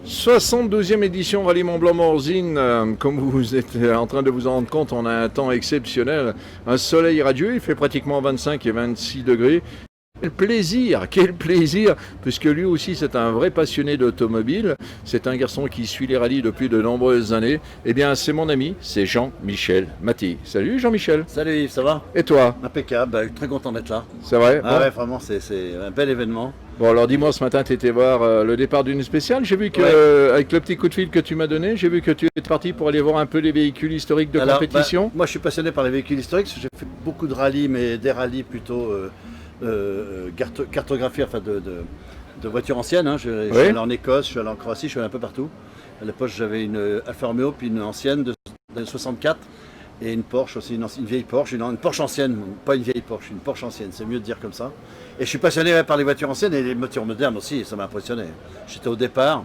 72e édition Rallye Mont Blanc Morzine. Comme vous êtes en train de vous en rendre compte, on a un temps exceptionnel, un soleil radieux, il fait pratiquement 25 et 26 degrés. Quel plaisir, puisque lui aussi c'est un vrai passionné d'automobile, c'est un garçon qui suit les rallyes depuis de nombreuses années. Eh bien c'est mon ami, c'est Jean-Michel Maty. Salut Jean-Michel. Salut Yves, ça va? Et toi? Impeccable, très content d'être là. C'est vrai? Ah ouais, vraiment, c'est un bel événement. Bon alors dis-moi, ce matin tu étais voir le départ d'une spéciale, j'ai vu que avec le petit coup de fil que tu m'as donné, j'ai vu que tu étais parti pour aller voir un peu les véhicules historiques de compétition. Moi je suis passionné par les véhicules historiques, j'ai fait beaucoup de rallyes, mais des rallyes plutôt cartographiés, enfin de voitures anciennes. Hein. Je suis allé en Écosse, je suis allé en Croatie, je suis allé un peu partout. À l'époque j'avais une Alfa Romeo, puis une ancienne de 64. Et une Porsche aussi, une vieille Porsche, une Porsche ancienne, pas une vieille Porsche, une Porsche ancienne, c'est mieux de dire comme ça. Et je suis passionné par les voitures anciennes et les voitures modernes aussi, ça m'a impressionné. J'étais au départ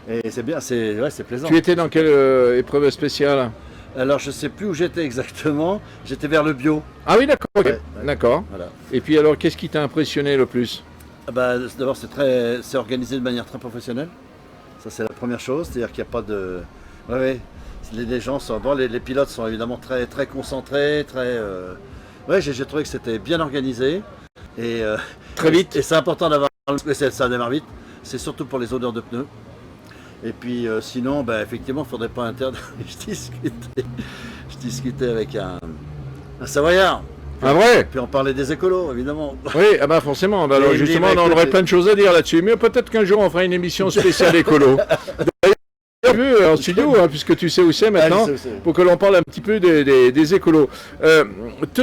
et c'est bien, c'est plaisant. Tu étais dans quelle épreuve spéciale? Alors je sais plus où j'étais exactement, j'étais vers le bio. Ah oui d'accord, okay. Ouais. D'accord. Voilà. Et puis alors qu'est-ce qui t'a impressionné le plus? D'abord c'est organisé de manière très professionnelle, ça c'est la première chose, c'est-à-dire qu'il n'y a pas de... Les gens sont bon, les pilotes sont évidemment très, très concentrés, j'ai trouvé que c'était bien organisé et très vite. Et c'est important d'avoir ça démarre vite. C'est surtout pour les odeurs de pneus. Et puis sinon, effectivement, il ne faudrait pas interdire. Je discutais avec un Savoyard. Ah vrai? Puis on parlait des écolos, évidemment. Oui, forcément. Alors justement, on aurait plein de choses à dire là-dessus. Mais peut-être qu'un jour on fera une émission spéciale écolo. Vu en studio, puisque tu sais où c'est maintenant, pour que l'on parle un petit peu des écolos. Te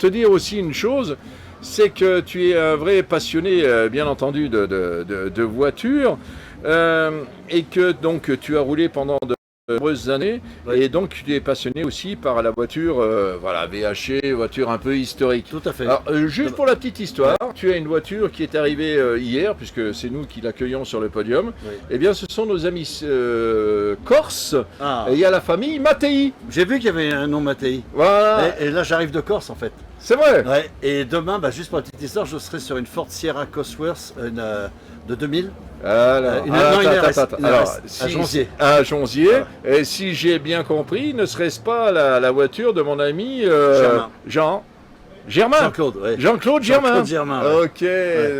dire aussi une chose, c'est que tu es un vrai passionné, bien entendu, de voitures, et que donc tu as roulé pendant de nombreuses années, et donc tu es passionné aussi par la voiture, VHC, voiture un peu historique. Tout à fait. Alors, juste pour la petite histoire, tu as une voiture qui est arrivée hier, puisque c'est nous qui l'accueillons sur le podium. Eh bien, ce sont nos amis corses, et il y a la famille Mattei. J'ai vu qu'il y avait un nom Mattei. Voilà. Et là, j'arrive de Corse, en fait. C'est vrai. Ouais. Et demain, juste pour la petite histoire, je serai sur une Ford Sierra Cosworth de 2000. À Jonzier. À Jonzier. Et si j'ai bien compris, ne serait-ce pas la voiture de mon ami Jean-Claude. Jean-Claude Germain. Ok,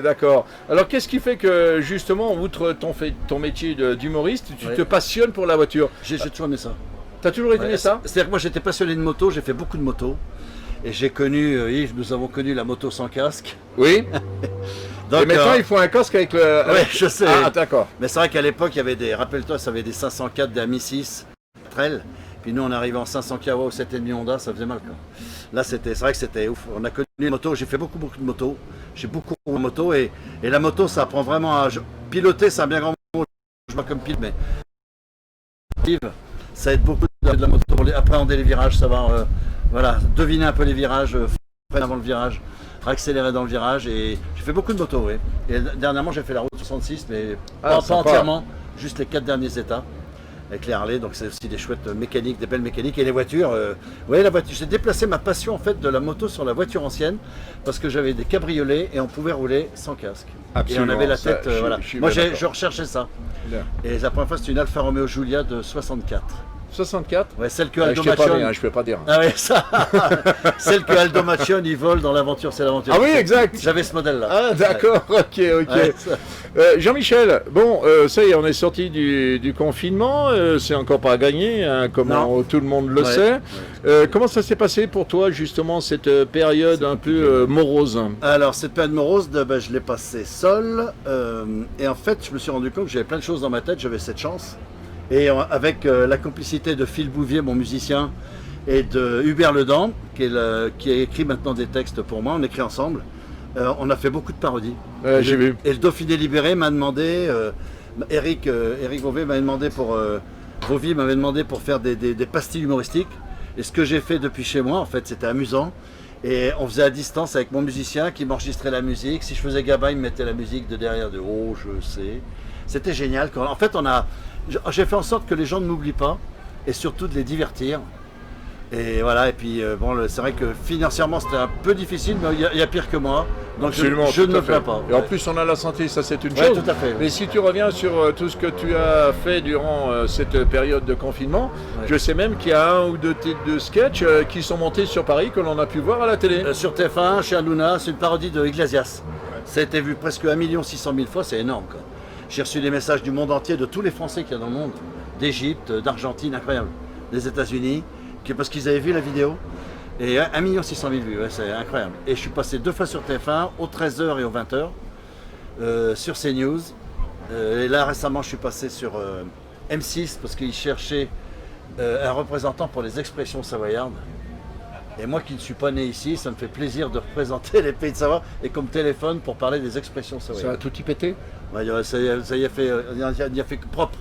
d'accord. Alors qu'est-ce qui fait que justement, outre ton métier d'humoriste, tu te passionnes pour la voiture? J'ai toujours aimé ça. T'as toujours aimé ça? C'est-à-dire que moi j'étais passionné de moto, j'ai fait beaucoup de motos. Et j'ai connu, Yves, nous avons connu la moto sans casque. Oui. Donc, et maintenant, il faut un casque avec le... Oui, je sais. Ah, d'accord. Mais c'est vrai qu'à l'époque, il y avait des... Rappelle-toi, ça avait des 504, des Ami 6, Trail. Puis nous, on arrivait en 500 kW au 7,5 Honda, ça faisait mal, quoi. Là, c'est vrai que c'était ouf. On a connu les motos, j'ai fait beaucoup de motos. J'ai beaucoup de motos. Et la moto, ça apprend vraiment à... Piloter, c'est un bien grand mot. Je vois comme pilote, mais... Ça aide beaucoup de la moto. Appréhender les virages, savoir... deviner un peu les virages, freiner avant le virage, accélérer dans le virage, et j'ai fait beaucoup de motos, oui. Et dernièrement j'ai fait la route 66, mais pas entièrement, juste les 4 derniers états avec les Harley, donc c'est aussi des chouettes mécaniques, des belles mécaniques, et les voitures, la voiture, j'ai déplacé ma passion en fait de la moto sur la voiture ancienne, parce que j'avais des cabriolets et on pouvait rouler sans casque. Absolument, et on avait la tête, Moi je recherchais ça. Bien. Et la première fois c'était une Alfa Romeo Giulia de 64. 64? Ouais, celle que Aldo Macione... Je peux pas dire. Ah ouais, ça. Celle que Aldo Macione il vole dans l'aventure, c'est l'aventure. Ah oui, exact. J'avais ce modèle-là. Ah d'accord, ok. Ouais, Jean-Michel, bon, ça y est, on est sorti du confinement, c'est encore pas gagné, hein, comme tout le monde le sait. Comment ça s'est passé pour toi, justement, cette période un peu morose? Alors, cette période morose, je l'ai passée seul, et en fait, je me suis rendu compte que j'avais plein de choses dans ma tête, j'avais cette chance. Et avec la complicité de Phil Bouvier, mon musicien, et de Hubert Ledan, qui a écrit maintenant des textes pour moi, on écrit ensemble, on a fait beaucoup de parodies. J'ai vu. Et le Dauphiné Libéré m'a demandé, Eric Vauvier m'avait demandé pour faire des pastilles humoristiques. Et ce que j'ai fait depuis chez moi, en fait, c'était amusant. Et on faisait à distance avec mon musicien qui m'enregistrait la musique. Si je faisais gabin, il me mettait la musique de derrière, de « Oh, je sais ». C'était génial. En fait, j'ai fait en sorte que les gens ne m'oublient pas et surtout de les divertir. Et voilà, et puis bon, c'est vrai que financièrement c'était un peu difficile, mais il y a pire que moi. Donc Absolument, je ne tout me à fait. plains pas. Et en plus, on a la santé, ça c'est une Ouais, chose. tout à fait. Mais si tu reviens sur tout ce que tu as fait durant cette période de confinement, Ouais. je sais même qu'il y a un ou deux titres de sketchs qui sont montés sur Paris que l'on a pu voir à la télé. Sur TF1, chez Hanouna, c'est une parodie de Iglesias. Ça a été vu presque 1 600 000 fois, c'est énorme, quoi. J'ai reçu des messages du monde entier, de tous les Français qu'il y a dans le monde, d'Égypte, d'Argentine, incroyable, des États-Unis, parce qu'ils avaient vu la vidéo. Et 1 600 000 vues, ouais, c'est incroyable. Et je suis passé 2 fois sur TF1, aux 13h et aux 20h, sur CNews. Et là récemment, je suis passé sur M6 parce qu'ils cherchaient un représentant pour les expressions savoyardes. Et moi qui ne suis pas né ici, ça me fait plaisir de représenter les pays de Savoie et comme téléphone pour parler des expressions Ça a savoyardes. tout y pété. Ouais, ça y a fait, on y a fait propre.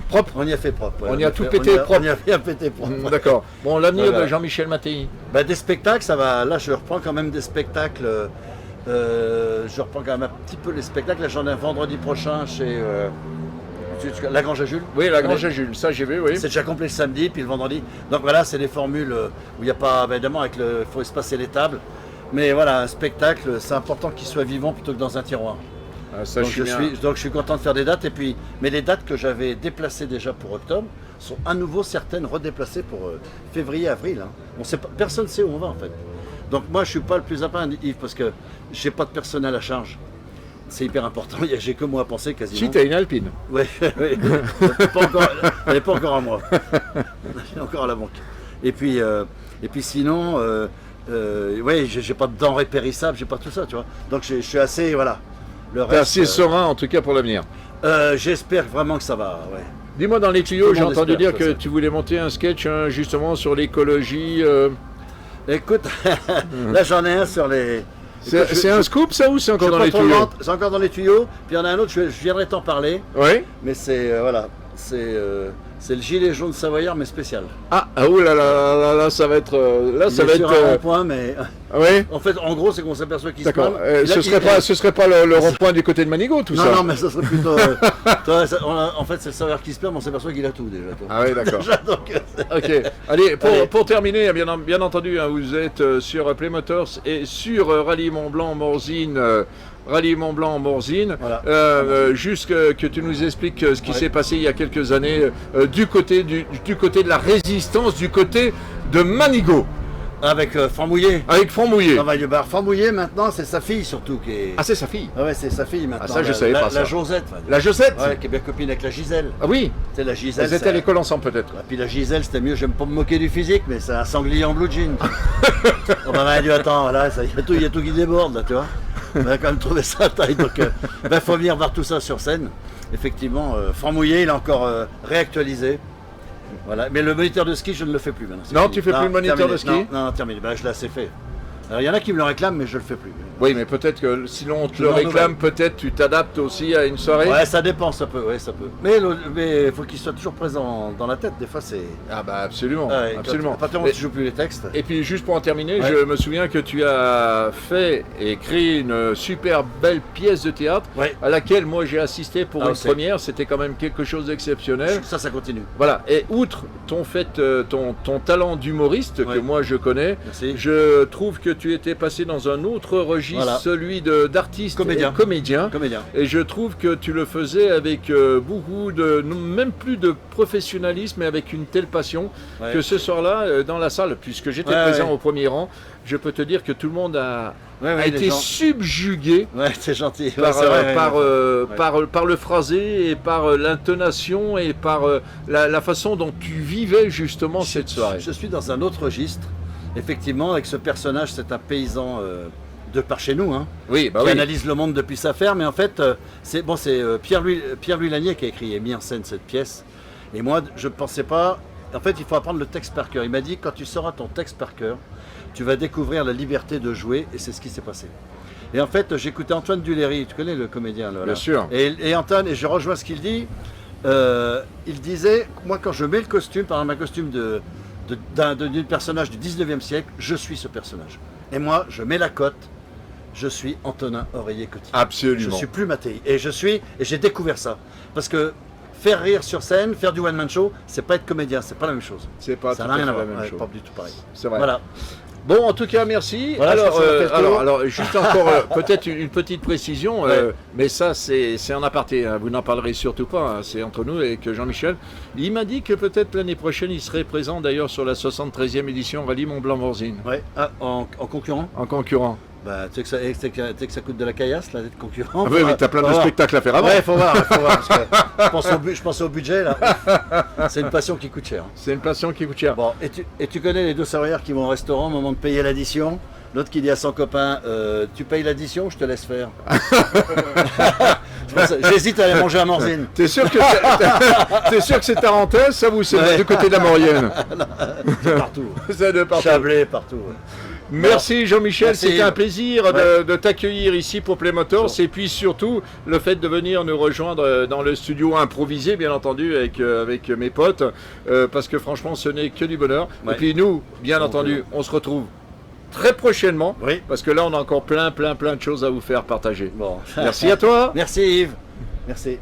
Propre. On y a fait propre. Ouais. On y a tout fait- pété propre. On y a bien pété propre. D'accord. Bon, l'avenir Voilà. de Jean-Michel Mattei. Bah, des spectacles, ça va. Là, je reprends quand même des spectacles. Je reprends quand même un petit peu les spectacles. Là, j'en ai un vendredi prochain chez La Grange à Jules. Oui, la Grange à Jules, ça j'ai vu, oui. C'est déjà complet le samedi, puis le vendredi. Donc voilà, c'est des formules où il n'y a pas, évidemment, il faut espacer les tables. Mais voilà, un spectacle, c'est important qu'il soit vivant plutôt que dans un tiroir. Ah, ça, Donc je suis bien. donc je suis content de faire des dates. Et puis, mais les dates que j'avais déplacées déjà pour octobre sont à nouveau certaines redéplacées pour février, avril. Hein. On sait pas, personne ne sait où on va en fait. Donc moi je suis pas le plus à plaindre, Yves, parce que j'ai pas de personnel à charge. C'est hyper important. J'ai que moi à penser quasiment. Si, t'as une Alpine. Oui, oui. Elle n'est pas encore à moi. Elle est encore à la banque. Et puis sinon, ouais, j'ai pas de denrées périssables, j'ai pas tout ça, tu vois. Donc je suis assez, voilà. Le T'es reste, assez serein en tout cas pour l'avenir. j'espère vraiment que ça va, ouais. Dis-moi dans les tuyaux, Tout le j'ai monde entendu espère dire ça, que ça. tu voulais monter un sketch justement sur l'écologie. Écoute, là j'en ai un sur les. Écoute, C'est un scoop ça ou c'est je encore vais dans pas les trop le tuyaux? vendre, c'est encore dans les tuyaux. Puis il y en a un autre, je viendrai t'en parler. Oui. Mais c'est voilà, c'est le gilet jaune savoyard mais spécial. Ah, oh là là là là, ça va être là, Il ça est va sur être. un rond-point, mais Oui. en fait, en gros, c'est qu'on s'aperçoit qu'il se D'accord. parle. Ce serait pas le rond-point du côté de Manigot tout Non, ça? non, mais ça serait plutôt. Toi, en fait, c'est le Savoyard qui se perd, mais on s'aperçoit qu'il a tout déjà. Toi. Ah oui, d'accord. Déjà, donc, Ok. Allez, Allez. pour terminer, bien entendu, hein, vous êtes sur Play Motors et sur Rallye Mont Blanc Morzine. Rallye Mont Blanc Morzine. Voilà. Juste que tu nous expliques ce qui Ouais. s'est passé il y a quelques années du côté de la résistance, du côté de Manigot, avec Franc Mouillé. avec Franc Mouillé. Ah, bah, Franc Mouillé, maintenant, c'est sa fille surtout qui est. Ah, c'est sa fille. Ah ouais, c'est sa fille maintenant. Ah, ça, je savais pas, ça. La Josette. La Josette. Ouais, qui est bien copine avec la Gisèle. Ah oui. C'est la Gisèle. Elles étaient à l'école ensemble peut-être. Et puis la Gisèle, c'était mieux, j'aime pas me moquer du physique, mais c'est un sanglier en blue jean. On m'a dit, attends, voilà, il y a tout qui déborde, là, tu vois. On a quand même trouvé ça à taille, donc il faut venir voir tout ça sur scène. Effectivement, Franc Mouillé, il a encore réactualisé. Voilà. Mais le moniteur de ski, je ne le fais plus maintenant. c'est Non, fini. tu fais plus le moniteur terminé. de ski Non, terminé. Ben, je l'ai assez fait. Alors, il y en a qui me le réclament, mais je le fais plus. Oui, mais peut-être que sinon on te Je le m'en réclame, peut-être tu t'adaptes aussi à une soirée. Ouais, ça dépend, ça peut, ouais, ça peut. Mais il faut qu'il soit toujours présent dans la tête. Des fois, c'est. Ah bah absolument, Ouais, absolument. À partir du moment où tu joues plus les textes. Et puis juste pour en terminer, Ouais. je me souviens que tu as fait et créé une super belle pièce de théâtre Ouais. à laquelle moi j'ai assisté pour Ah, une c'est- première. C'était quand même quelque chose d'exceptionnel. Ça continue. Voilà. Et outre ton talent d'humoriste que Ouais. moi je connais, Merci. je trouve que tu étais passé dans un autre registre, Voilà. celui d'artiste Comédien. et comédien. Comédien. Et je trouve que tu le faisais avec beaucoup de, même plus de professionnalisme, mais avec une telle passion Ouais. que ce soir-là, dans la salle, puisque j'étais Ouais, présent ouais. au premier rang, je peux te dire que tout le monde a Ouais, ouais, les été gens- subjugué Ouais, c'est gentil. par, Ouais, c'est vrai, ouais. par le phrasé et par l'intonation et par la façon dont tu vivais justement cette soirée. Je suis dans un autre registre. Effectivement, avec ce personnage, c'est un paysan de par chez nous, hein, Oui, bah qui oui. analyse le monde depuis sa ferme. Mais en fait, c'est Pierre-Louis Lanier qui a écrit et mis en scène cette pièce. Et moi, je ne pensais pas. En fait, il faut apprendre le texte par cœur. Il m'a dit, quand tu sauras ton texte par cœur, tu vas découvrir la liberté de jouer. Et c'est ce qui s'est passé. Et en fait, j'écoutais Antoine Duléry. Tu connais le comédien, là, Bien sûr. Et Antoine, et je rejoins ce qu'il dit. Il disait, moi, quand je mets le costume, par exemple, un costume d'un personnage du 19e siècle, je suis ce personnage. Et moi, je mets la cote, je suis Antonin Oreiller-Coty. Je Absolument. suis plus Mattei. Et j'ai découvert ça. Parce que faire rire sur scène, faire du one-man show, c'est pas être comédien, c'est pas la même chose. C'est pas Ça tout n'a à rien fait à voir, la même ouais, chose. pas du tout pareil. C'est vrai. Voilà. Bon, en tout cas, merci. Voilà, je pense qu'on a fait le tour. alors, juste encore peut-être une petite précision, Ouais. mais ça c'est en aparté, hein, vous n'en parlerez surtout pas, hein, c'est entre nous avec Jean-Michel. Il m'a dit que peut-être l'année prochaine il serait présent d'ailleurs sur la 73e édition Rallye Mont-Blanc-Morzine, Ouais. Ah, en concurrent. en concurrent. Bah, tu sais que ça coûte de la caillasse, là, d'être concurrent. Ah oui, mais t'as plein de Faut voir. spectacles à faire avant. Ouais, faut voir, parce que je pense au budget, là. C'est une passion qui coûte cher. C'est une passion qui coûte cher. Bon, et tu connais les deux savoyards qui vont au restaurant au moment de payer l'addition. L'autre qui dit à son copain, tu payes l'addition ou je te laisse faire. J'hésite à aller manger à Morzine. T'es sûr que c'est Tarentaise, ça vous c'est Ouais. du côté de la Maurienne. C'est partout. C'est de partout. Chablais, partout. Ouais. Merci Jean-Michel, Merci. c'était un plaisir Ouais. de t'accueillir ici pour Play Motors Bonjour. et puis surtout le fait de venir nous rejoindre dans le studio improvisé bien entendu avec mes potes parce que franchement ce n'est que du bonheur. Ouais. Et puis nous, bien Donc, entendu, on se retrouve très prochainement Oui. parce que là on a encore plein de choses à vous faire partager. Bon. Merci à toi. Merci Yves. Merci.